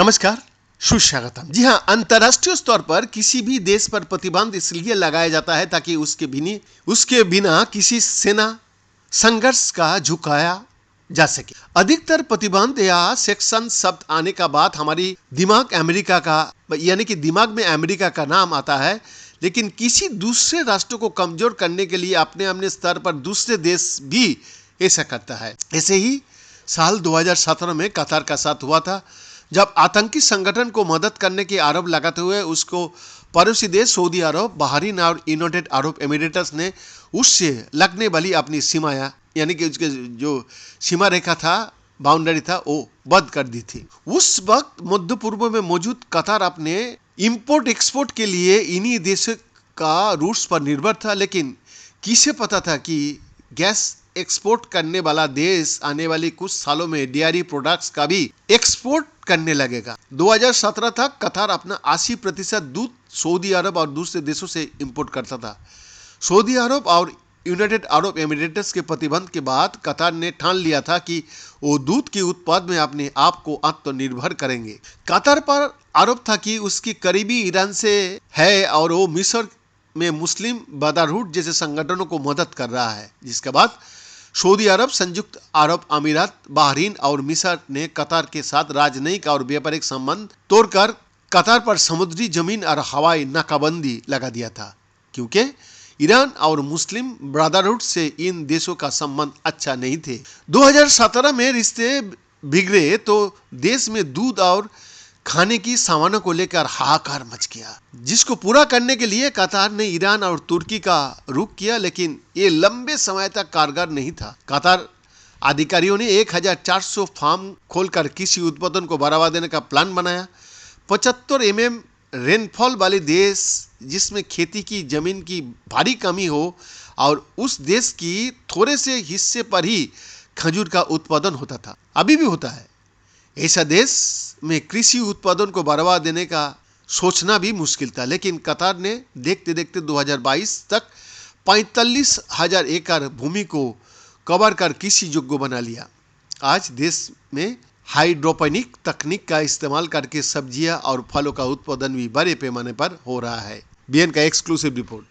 नमस्कार, सुस्वागतम। जी हाँ, अंतर्राष्ट्रीय स्तर पर किसी भी देश पर प्रतिबंध इसलिए लगाया जाता है ताकि उसके बिना किसी सेना संघर्ष का झुकाया जा सके। अधिकतर प्रतिबंध या सेक्शन शब्द आने का बाद हमारी दिमाग अमेरिका का यानी कि दिमाग में अमेरिका का नाम आता है, लेकिन किसी दूसरे राष्ट्र को कमजोर करने के लिए अपने अपने स्तर पर दूसरे देश भी ऐसा करता है। ऐसे ही साल 2017 में कतार का साथ हुआ था, जब आतंकी संगठन को मदद करने के आरोप लगाते हुए उसको पड़ोसी देश सऊदी अरब, बहरीन और यूनाइटेड अरब एमिरेट्स ने उससे लगने वाली अपनी सीमा यानी कि उसके जो सीमा रेखा था, बाउंड्री था, वो बंद कर दी थी। उस वक्त मध्य पूर्व में मौजूद कतार अपने इंपोर्ट एक्सपोर्ट के लिए इन्हीं देशों का रूट्स पर निर्भर था, लेकिन किसे पता था कि गैस एक्सपोर्ट करने वाला देश आने वाले कुछ सालों में डेयरी प्रोडक्ट्स का भी एक्सपोर्ट करने लगेगा। 2017 तक कतार अपना 80% दूध सऊदी अरब और दूसरे देशों से इंपोर्ट करता था। सऊदी अरब और यूनाइटेड अरब एमिरेट्स के प्रतिबंध के बाद कतार ने ठान लिया था कि वो दूध के उत्पाद में अपने आप को आत्मनिर्भर करेंगे। कतार पर आरोप था कि उसकी करीबी ईरान से है और वो मिस्र में मुस्लिम ब्रदरहुड जैसे संगठनों को मदद कर रहा है, जिसके बाद सऊदी अरब, संयुक्त अरब अमीरात, बहरीन और मिस्र ने कतार के साथ राजनयिक और व्यापारिक संबंध तोड़कर कतार पर समुद्री जमीन और हवाई नाकाबंदी लगा दिया था, क्योंकि ईरान और मुस्लिम ब्रदरहुड से इन देशों का संबंध अच्छा नहीं थे। 2017 में रिश्ते बिगड़े तो देश में दूध और खाने की सामानों को लेकर हाहाकार मच गया, जिसको पूरा करने के लिए कतार ने ईरान और तुर्की का रुख किया, लेकिन ये लंबे समय तक कारगर नहीं था। कतार अधिकारियों ने 1400 फार्म खोलकर कृषि उत्पादन को बढ़ावा देने का प्लान बनाया। 75 mm रेनफॉल वाले देश जिसमें खेती की जमीन की भारी कमी हो और उस देश की थोड़े से हिस्से पर ही खजूर का उत्पादन होता था, अभी भी होता है। ऐसा देश में कृषि उत्पादन को बढ़ावा देने का सोचना भी मुश्किल था, लेकिन कतार ने देखते देखते 2022 तक 45,000 एकड़ भूमि को कवर कर कृषि योग्य बना लिया। आज देश में हाइड्रोपोनिक तकनीक का इस्तेमाल करके सब्जियां और फलों का उत्पादन भी बड़े पैमाने पर हो रहा है। बीएन का एक्सक्लूसिव रिपोर्ट।